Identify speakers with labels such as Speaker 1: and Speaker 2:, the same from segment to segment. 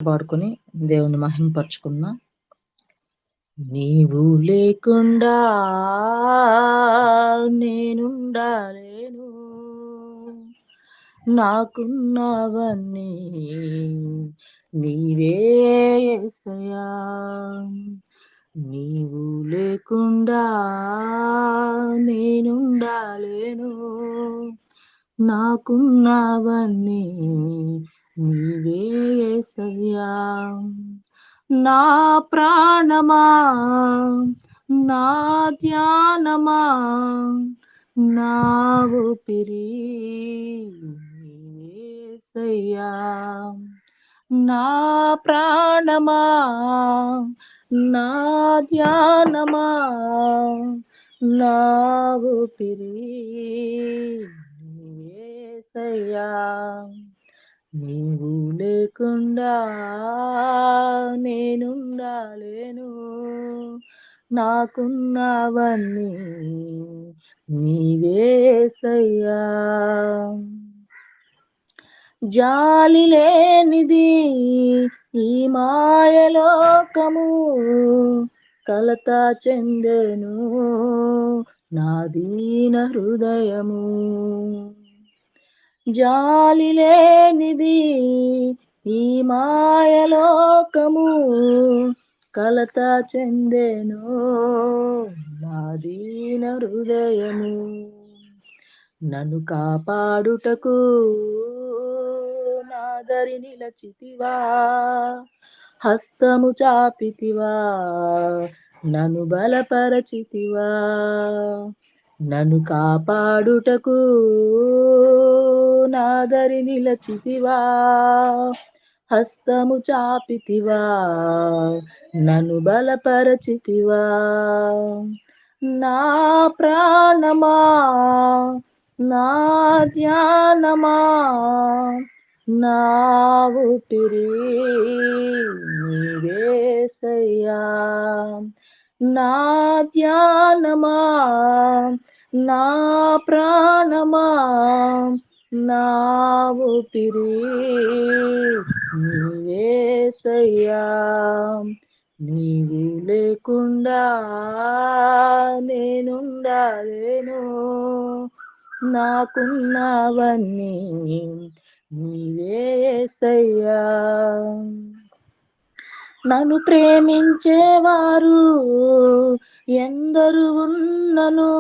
Speaker 1: పాడుకొని దేవుని మహిమపరుచుకుందాం. నీవు లేకుండా నేనుండలేను, నాకున్నవన్నీ నీవే యేసయ్యా. నీవు లేకుండా నేనుండలేను, నాకున్నవన్నీ నీవే యేసయ్యా. నా ప్రాణమా, నా ధ్యానమా, నా ఊపిరి యేసయ్యా. నా ప్రాణమా, నా ధ్యానమా, నా ఊపిరి యేసయ్యా. నీవు లేకుండా నేనుండలేను, నాకున్నవన్నీ నీవే యేసయ్యా. జాలి లేనిది ఈ మాయలోకము, కలత చెందెను నా దీన హృదయము. జాలి లేనిది ఈ మాయలోకము, కలత చెందెను నా దీన హృదయము. నన్ను కాపాడుటకు నాదరి నిలచితివా, హస్తము చాపితివా, నన్ను బలపరచితివా. నన్ను కాపాడుటకు నాదరి నిలచితివా, హస్తము చాపితివా, నన్ను బలపరచితివా. నా ప్రాణమా, నా ధ్యానమా, నా ఊపిరి నీవే యేసయ్యా. నా ధ్యానమా, నా ప్రాణమా, నా ఊపిరి నీవే యేసయ్యా. నీవు లేకుండా నేనుండలేను, నాకున్నవన్నీ నీవే యేసయ్యా. నన్ను ప్రేమించేవారు ఎందరు ఉన్నను,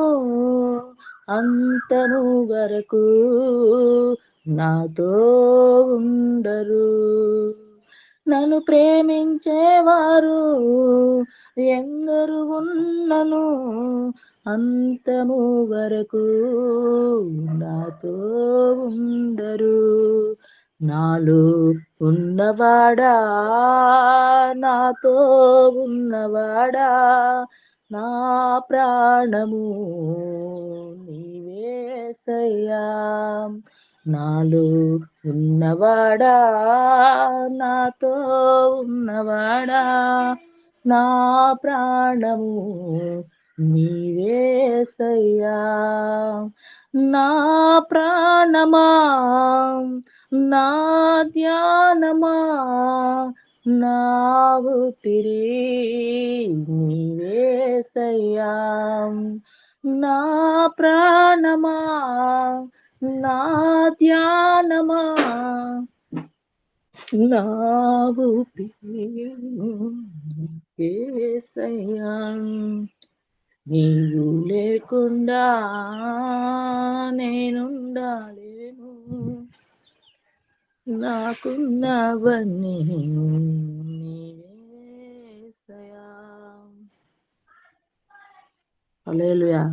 Speaker 1: అంతము వరకు నాతో ఉండరు. నన్ను ప్రేమించేవారు ఎందరు ఉన్నను, అంతము వరకు నాతో ఉండరు. నాలో ఉన్నవాడా, నాతో ఉన్నవాడా, నా ప్రాణము నీవే యేసయ్యా. నాలో ఉన్నవాడా, నాతో ఉన్నవాడా, నా ప్రాణము నీవే యేసయ్యా. నా ప్రాణమా, నా ధ్యానమా, నా ఊపిరి నీవే యేసయ్యా. నా ప్రాణమా, నా ధ్యానమా, నా ఊపిరి యేసయ్యా. నీవు లేకుండా నేనుండలేను, నాకున్నవన్నీ నీవే యేసయ్యా. హల్లెలూయా.